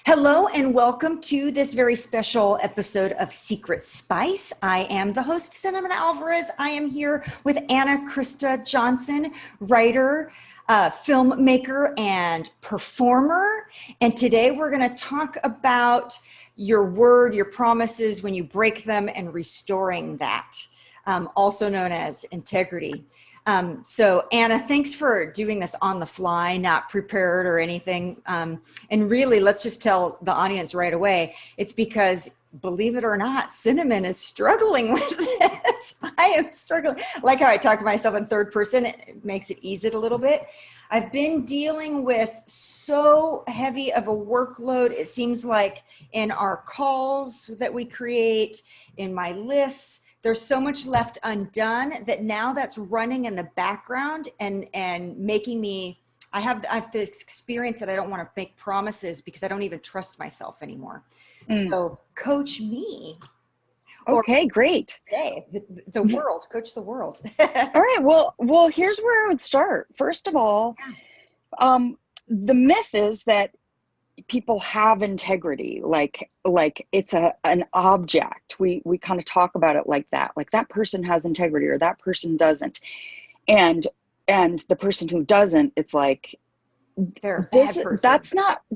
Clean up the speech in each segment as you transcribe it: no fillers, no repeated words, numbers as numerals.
Hello and welcome to this very special episode of Secret Spice. I am the host, Cinnamon Alvarez. I am here with Ana Krista Johnson, writer, filmmaker, and performer. And today we're going to talk about your word, your promises when you break them, and restoring that, also known as integrity. So Ana, thanks for doing this on the fly, not prepared or anything. And really, let's just tell the audience right away, it's because, believe it or not, Cinnamon is struggling with this. I am struggling. Like how I talk to myself in third person, it makes it ease it a little bit. I've been dealing with so heavy of a workload. It seems like in our calls that we create, in my lists, there's so much left undone that now that's running in the background and making me, I have this experience that I don't want to make promises because I don't even trust myself anymore. So coach me. Okay, great. Today, the world, coach the world. All right, well, here's where I would start. First of all, the myth is that people have integrity, like it's an object. We kind of talk about it like that person has integrity or that person doesn't. And the person who doesn't, it's like, they're a bad person.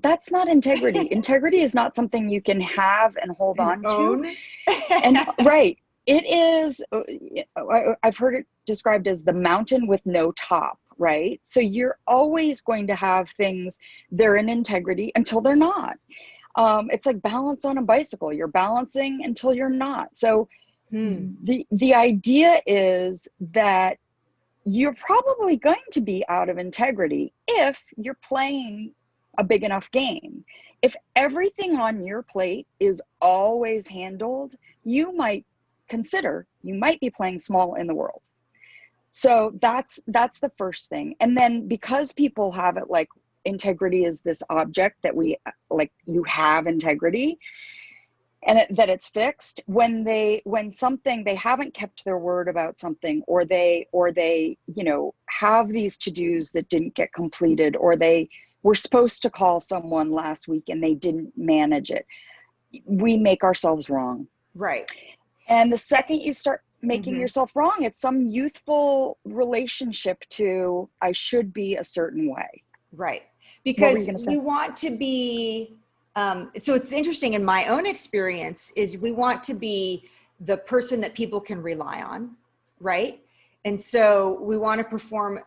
That's not integrity. Integrity is not something you can have and hold on to. And right. It is, I've heard it described as the mountain with no top, right? So you're always going to have things, they're in integrity until they're not. It's like balance on a bicycle. You're balancing until you're not. So the idea is that you're probably going to be out of integrity if you're playing a big enough game. If everything on your plate is always handled, you might be playing small in the world. So that's the first thing. And then because people have it like integrity is this object that we like, you have integrity and that it's fixed, when something, they haven't kept their word about something, or they have these to-dos that didn't get completed, or they were supposed to call someone last week and they didn't manage it, we make ourselves wrong. Right. And the second you start making yourself wrong, it's some youthful relationship to, I should be a certain way. Right. Because we want to be, so it's interesting in my own experience is we want to be the person that people can rely on. Right. And so we want to perform,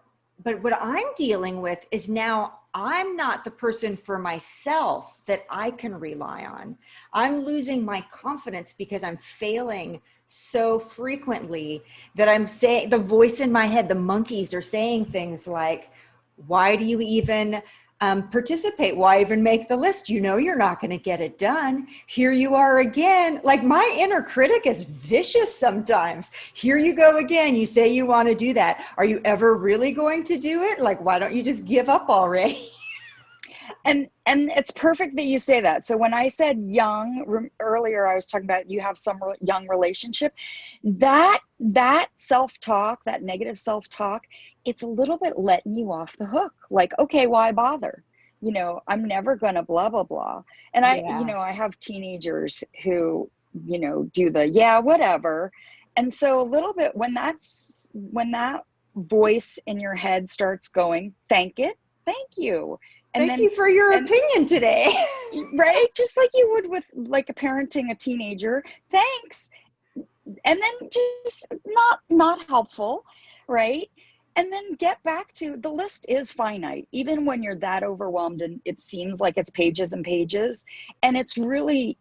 but what I'm dealing with is now I'm not the person for myself that I can rely on. I'm losing my confidence because I'm failing so frequently that I'm saying, the voice in my head, the monkeys are saying things like, why do you even participate? Why even make the list? You know you're not going to get it done. Here you are again. Like, my inner critic is vicious sometimes. Here you go again. You say you want to do that. Are you ever really going to do it? Like, why don't you just give up already? And it's perfect that you say that. So when I said young earlier, I was talking about you have some young relationship. That self-talk, that negative self-talk, it's a little bit letting you off the hook. Like, okay, why bother? I'm never going to blah, blah, blah. And I have teenagers who, do the, yeah, whatever. And so a little bit when that voice in your head starts going, thank you. And Thank you for your opinion today. Right? Just like you would with like parenting a teenager. Thanks. And then just not helpful, right? And then get back to the list is finite, even when you're that overwhelmed and it seems like it's pages and pages. And it's really,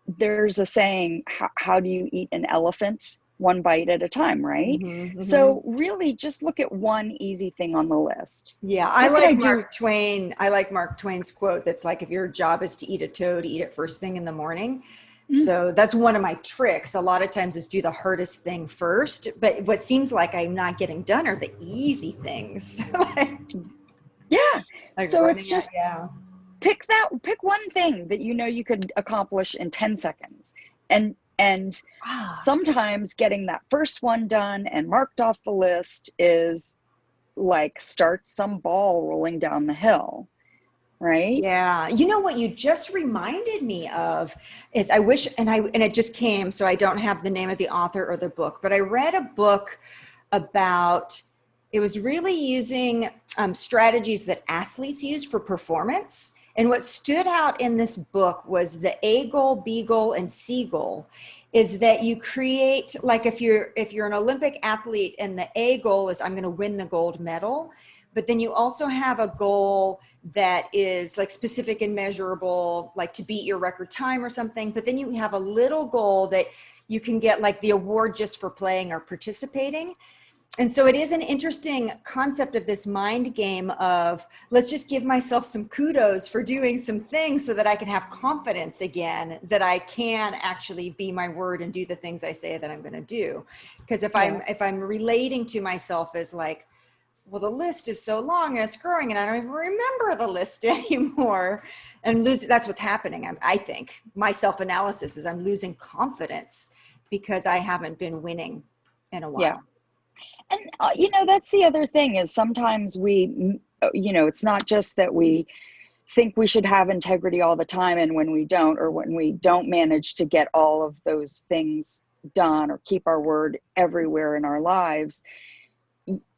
there's a saying, how do you eat an elephant? One bite at a time, right? So really just look at one easy thing on the list. Yeah, I like Mark Twain. I like Mark Twain's quote that's like, if your job is to eat a toad, eat it first thing in the morning. So that's one of my tricks. A lot of times is do the hardest thing first, but what seems like I'm not getting done are the easy things. So it's just pick one thing that you could accomplish in 10 seconds. And sometimes getting that first one done and marked off the list is like starts some ball rolling down the hill. right? Yeah. You know what you just reminded me of is I wish, and it just came, so I don't have the name of the author or the book, but I read a book about, it was really using strategies that athletes use for performance. And what stood out in this book was the eagle, beagle, and seagull, is that you create, like if you're an Olympic athlete and the A goal is I'm going to win the gold medal, but then you also have a goal that is like specific and measurable, like to beat your record time or something. But then you have a little goal that you can get like the award just for playing or participating. And so it is an interesting concept of this mind game of let's just give myself some kudos for doing some things so that I can have confidence again, that I can actually be my word and do the things I say that I'm going to do. Because if I'm relating to myself as like, well, the list is so long and it's growing and I don't even remember the list anymore, and that's what's happening. I think my self-analysis is I'm losing confidence because I haven't been winning in a while. Yeah. And, that's the other thing is sometimes we, it's not just that we think we should have integrity all the time. And when we don't, or when we don't manage to get all of those things done or keep our word everywhere in our lives,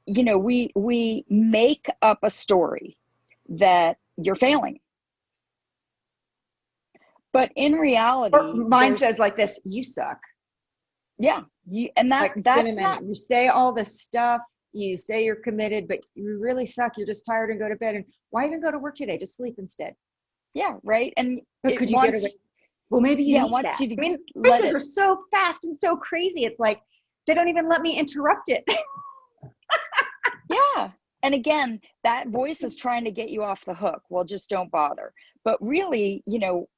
we make up a story that you're failing. But in reality, or mine says like this: you suck. Yeah. And like that's cinnamon, not, you say all this stuff, you say you're committed, but you really suck. You're just tired and go to bed. And why even go to work today? Just sleep instead. yeah. Right. And but could you get away? Well, maybe you need that. I mean, quizzes are so fast and so crazy. It's like, they don't even let me interrupt it. Yeah. And again, that voice is trying to get you off the hook. Well, just don't bother. But really,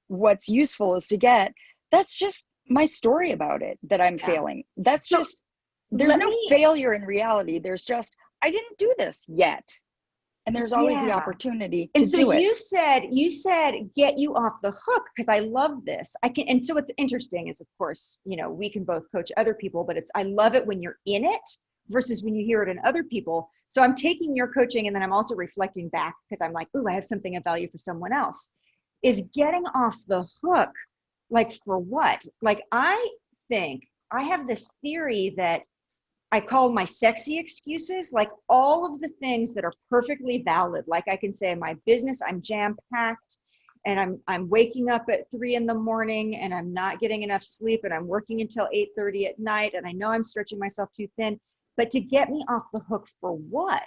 what's useful is to get, that's just my story about it, that I'm failing. That's so just, there's no failure in reality. There's just, I didn't do this yet. And there's always the opportunity to do it. And so you said, get you off the hook, because I love this. And so what's interesting is, of course, we can both coach other people, but I love it when you're in it versus when you hear it in other people. So I'm taking your coaching and then I'm also reflecting back, because I'm like, ooh, I have something of value for someone else. Is getting off the hook, like for what? Like, I think I have this theory that I call my sexy excuses, like all of the things that are perfectly valid. Like I can say my business, I'm jam-packed and I'm waking up at 3 a.m. and I'm not getting enough sleep and I'm working until 8:30 at night. And I know I'm stretching myself too thin, but to get me off the hook for what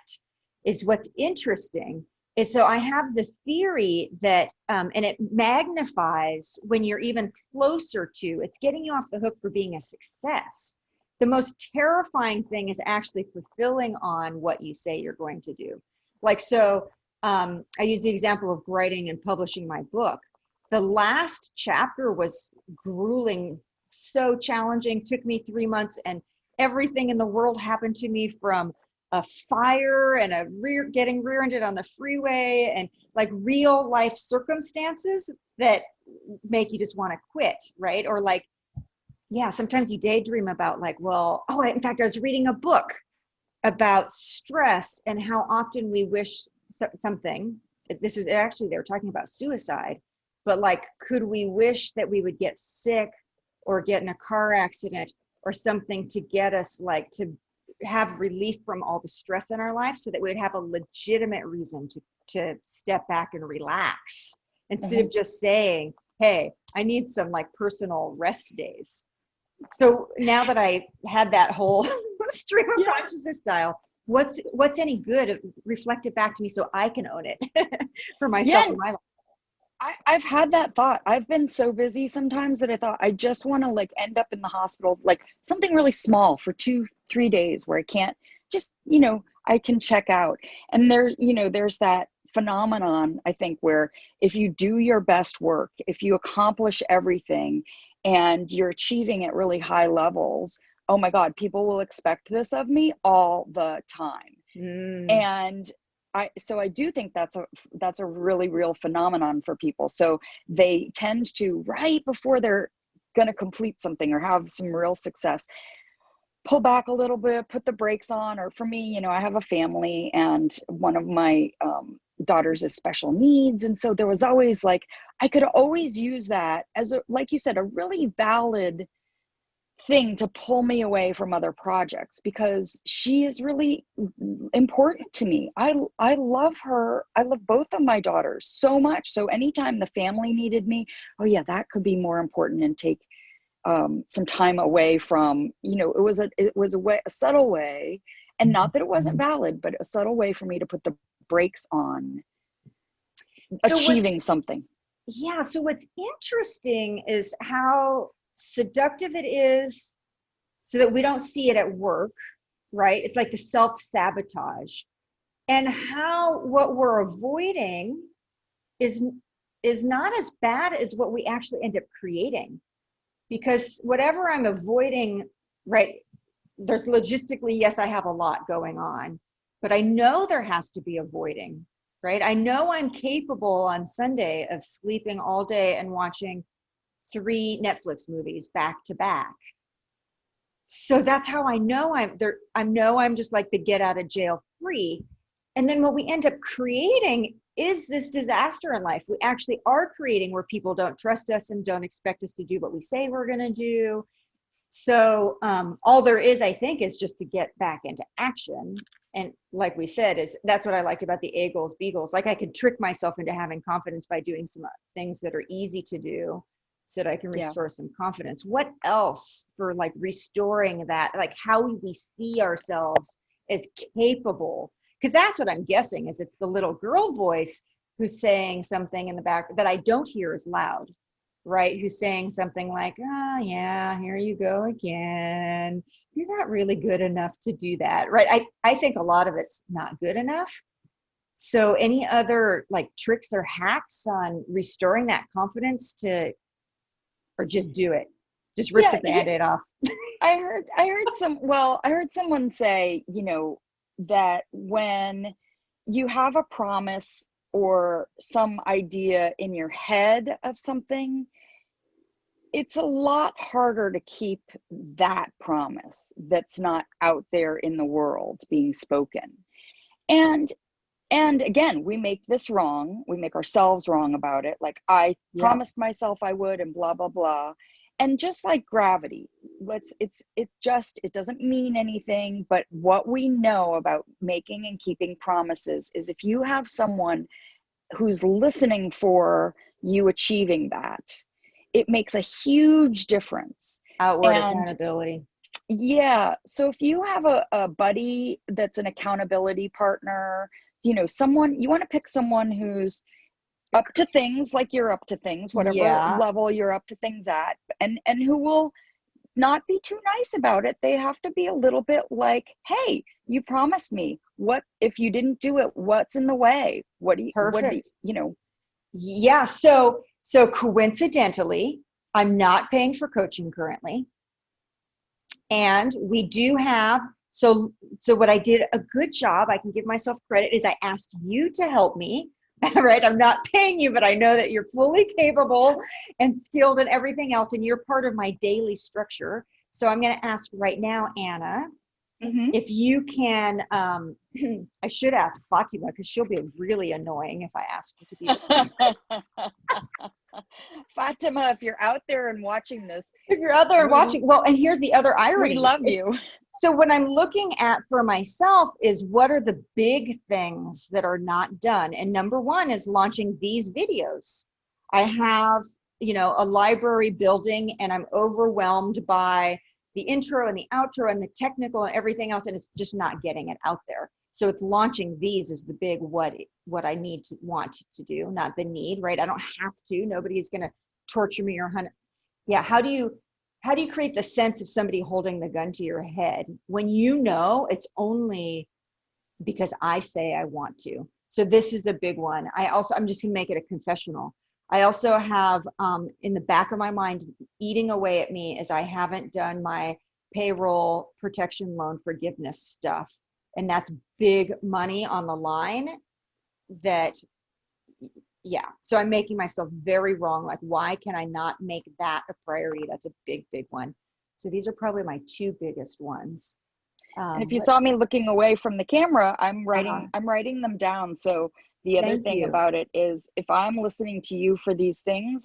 is what's interesting. Is so I have the theory that, and it magnifies when you're even closer to, it's getting you off the hook for being a success. The most terrifying thing is actually fulfilling on what you say you're going to do. Like, so I use the example of writing and publishing my book. The last chapter was grueling, so challenging, took me 3 months, and everything in the world happened to me, from a fire and getting rear-ended on the freeway, and like real life circumstances that make you just want to quit, right? Or like, yeah, sometimes you daydream about like, well, in fact, I was reading a book about stress and how often we wish something. This was actually, they were talking about suicide, but like, could we wish that we would get sick or get in a car accident or something to get us like to have relief from all the stress in our life, so that we would have a legitimate reason to step back and relax, instead of just saying, hey, I need some like personal rest days. So now that I had that whole stream of consciousness style, what's any good? Reflect it back to me so I can own it for myself in my life. I've had that thought. I've been so busy sometimes that I thought I just want to like end up in the hospital, like something really small for 2-3 days where I can't just, I can check out. And there's that phenomenon, I think, where if you do your best work, if you accomplish everything and you're achieving at really high levels, oh my God, people will expect this of me all the time. And I do think that's a really real phenomenon for people. So they tend to, right before they're going to complete something or have some real success, pull back a little bit, put the brakes on. Or for me, I have a family, and one of my daughters as special needs. And so there was always like, I could always use that as a, like you said, a really valid thing to pull me away from other projects, because she is really important to me. I love her. I love both of my daughters so much. So anytime the family needed me, oh yeah, that could be more important and take some time away from, you know, it was a subtle way, and not that it wasn't valid, but a subtle way for me to put the brakes on achieving something. Yeah. So what's interesting is how seductive it is, so that we don't see it at work, right? It's like the self-sabotage, and how what we're avoiding is not as bad as what we actually end up creating. Because whatever I'm avoiding, right, there's logistically, yes, I have a lot going on, but I know there has to be avoiding, right? I know I'm capable on Sunday of sleeping all day and watching 3 Netflix movies back to back. So that's how I know I'm there. I know I'm just like the get out of jail free. And then what we end up creating is this disaster in life. We actually are creating where people don't trust us and don't expect us to do what we say we're going to do. So all there is, I think, is just to get back into action. And like we said, that's what I liked about the eagles, beagles. Like I could trick myself into having confidence by doing some things that are easy to do, so that I can restore some confidence. What else for like restoring that, like how we see ourselves as capable? Because that's what I'm guessing is it's the little girl voice who's saying something in the back that I don't hear as loud, right? Who's saying something like, oh yeah, here you go again. You're not really good enough to do that, right? I think a lot of it's not good enough. So any other like tricks or hacks on restoring that confidence to, or just do it? Just rip the Band-Aid off. I heard someone say, you know, that when you have a promise or some idea in your head of something, it's a lot harder to keep that promise that's not out there in the world being spoken. And again, we make this wrong. We make ourselves wrong about it. Like I promised myself I would, and blah, blah, blah. And just like gravity, it doesn't mean anything, but what we know about making and keeping promises is if you have someone who's listening for you achieving that, it makes a huge difference. Outward accountability. Yeah. So if you have a buddy that's an accountability partner, you know, someone, you want to pick someone who's up to things like you're up to things, whatever level you're up to things at, and who will not be too nice about it. They have to be a little bit like, hey, you promised me. What if you didn't do it? What's in the way? Perfect. You know? Yeah. So coincidentally, I'm not paying for coaching currently. And we do have, so what I did a good job, I can give myself credit, is I asked you to help me. Right? I'm not paying you, but I know that you're fully capable and skilled in everything else, and you're part of my daily structure. So I'm going to ask right now, Anna, if you can, I should ask Fatima, because she'll be really annoying if I ask her to be. Fatima, if you're out there and watching this. If you're out there and watching, well, and here's the other irony. We love you. So what I'm looking at for myself is what are the big things that are not done? And number one is launching these videos. I have, you know, a library building, and I'm overwhelmed by the intro and the outro and the technical and everything else, and it's just not getting it out there. So it's launching these is the big what I need to want to do, not the need, right? I don't have to. Nobody is going to torture me or hunt. Yeah. How do you create the sense of somebody holding the gun to your head when you know it's only because I say I want to? So this is a big one. I'm just gonna make it a confessional. I also have in the back of my mind eating away at me is I haven't done my payroll protection loan forgiveness stuff. And that's big money on the line that, yeah. So I'm making myself very wrong. Like, why can I not make that a priority? That's a big, big one. So these are probably my 2 biggest ones. And if you saw me looking away from the camera, I'm writing them down. So The other Thank thing you. about it is if I'm listening to you for these things,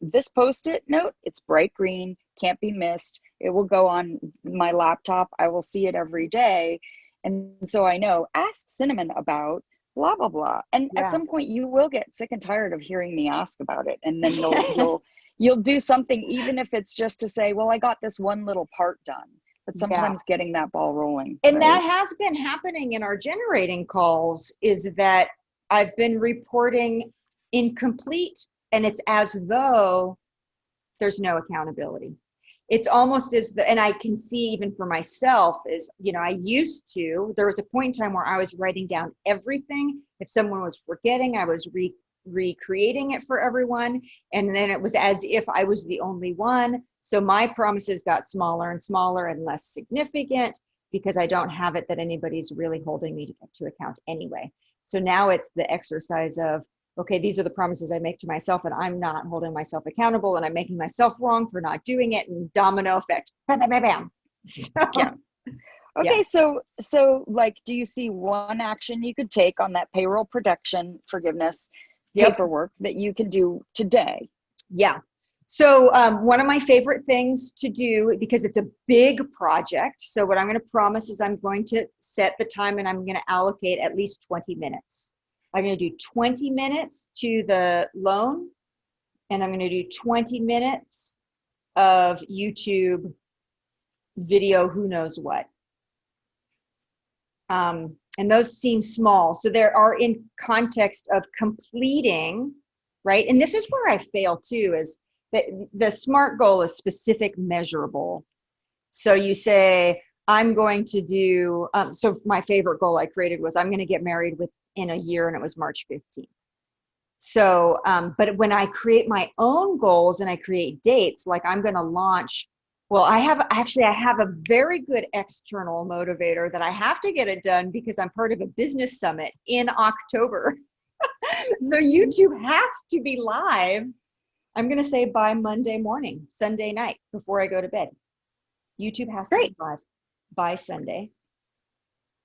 this Post-it note, it's bright green, can't be missed. It will go on my laptop. I will see it every day. And so I know, ask Cinnamon about blah, blah, blah. And at some point you will get sick and tired of hearing me ask about it. And then you'll do something, even if it's just to say, well, I got this one little part done. But sometimes getting that ball rolling. And right? that has been happening in our generating calls, is that I've been reporting incomplete, and it's as though there's no accountability. It's almost as and I can see even for myself is, I used to, there was a point in time where I was writing down everything. If someone was forgetting, I was recreating it for everyone. And then it was as if I was the only one. So my promises got smaller and smaller and less significant because I don't have it that anybody's really holding me to account anyway. So now it's the exercise of, okay, these are the promises I make to myself, and I'm not holding myself accountable, and I'm making myself wrong for not doing it, and domino effect. Bam, bam, bam, bam. So, yeah. Okay, so like, do you see one action you could take on that payroll protection forgiveness paperwork that you can do today? Yeah. So one of my favorite things to do, because it's a big project, so what I'm going to promise is I'm going to set the time and I'm going to allocate at least 20 minutes. I'm going to do 20 minutes to the loan, and I'm going to do 20 minutes of YouTube video, who knows what. And those seem small. So there are in context of completing, right? And this is where I fail too, is that the SMART goal is specific, measurable. So you say, I'm going to do, so my favorite goal I created was I'm going to get married within a year, and it was March 15th. So, but when I create my own goals and I create dates, like I'm going to launch, well, I have a very good external motivator that I have to get it done because I'm part of a business summit in October. So YouTube has to be live. I'm going to say by Monday morning, Sunday night, before I go to bed. YouTube has to be live by Sunday.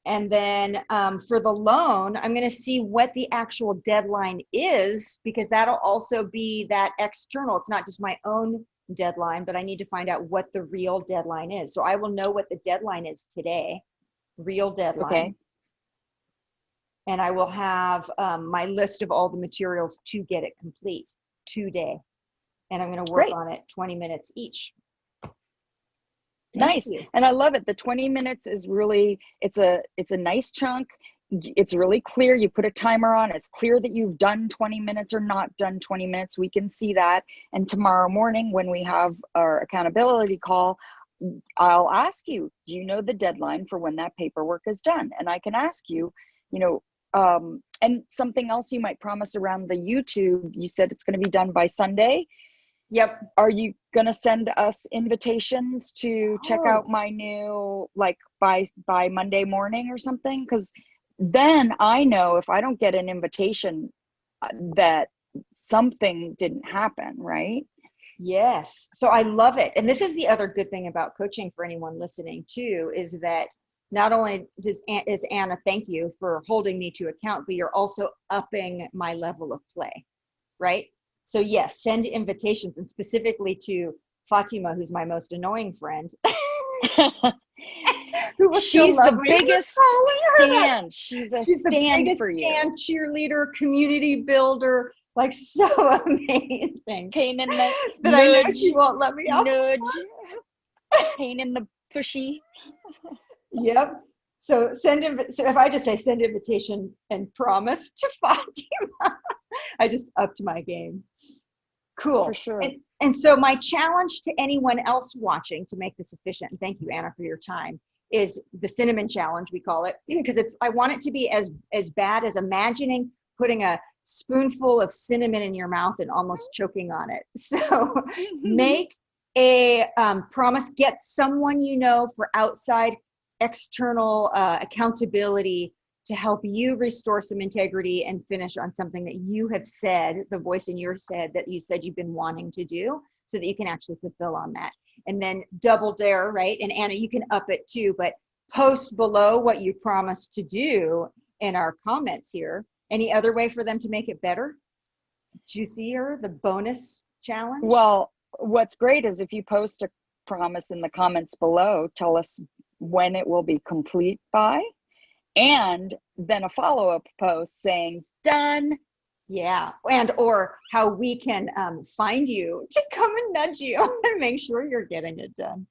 And then for the loan, I'm going to see what the actual deadline is, because that'll also be that external. It's not just my own deadline, but I need to find out what the real deadline is. So I will know what the deadline is today, real deadline. Okay. And I will have my list of all the materials to get it complete today. And I'm going to work on it 20 minutes each. Nice. And I love it. The 20 minutes is really, it's a nice chunk. It's really clear. You put a timer on. It's clear that you've done 20 minutes or not done 20 minutes. We can see that. And tomorrow morning when we have our accountability call, I'll ask you, do you know the deadline for when that paperwork is done? And I can ask you, and something else you might promise around the YouTube, you said it's going to be done by Sunday. Yep. Are you going to send us invitations to check out my new, like by Monday morning or something? Because then I know if I don't get an invitation that something didn't happen, right? Yes. So I love it. And this is the other good thing about coaching for anyone listening too, is that not only is Anna, thank you for holding me to account, but you're also upping my level of play, right? So yes, send invitations, and specifically to Fatima, who's my most annoying friend. She's the biggest stan. She's the biggest for you. Stan, cheerleader, community builder, like so amazing. Pain in the but nudge, I know she won't let me off. Nudge. Pain in the tushy. Yep. So so if I just say send invitation and promise to Fatima, I just upped my game. Cool. For sure. And so my challenge to anyone else watching to make this efficient, and thank you, Anna, for your time, is the cinnamon challenge, we call it, because I want it to be as bad as imagining putting a spoonful of cinnamon in your mouth and almost choking on it. So make a promise, get someone for outside external accountability to help you restore some integrity and finish on something that you have said, the voice in your head that you said you've been wanting to do, so that you can actually fulfill on that. And then double dare, right? And Anna, you can up it too, but post below what you promised to do in our comments here. Any other way for them to make it better? Juicier, the bonus challenge? Well, what's great is if you post a promise in the comments below, tell us when it will be complete by, and then a follow-up post saying done. Yeah, and or how we can find you to come and nudge you and make sure you're getting it done.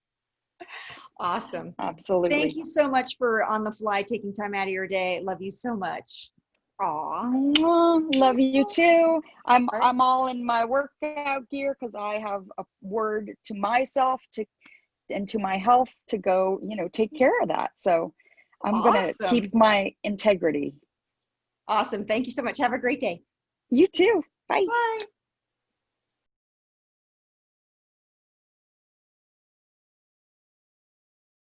Awesome. Absolutely. Thank you so much for on the fly taking time out of your day. Love you so much. Aw. Love you too. I'm all in my workout gear because I have a word to myself and to my health to go, take care of that. So I'm gonna keep my integrity. Awesome. Thank you so much. Have a great day. You too. Bye. Bye.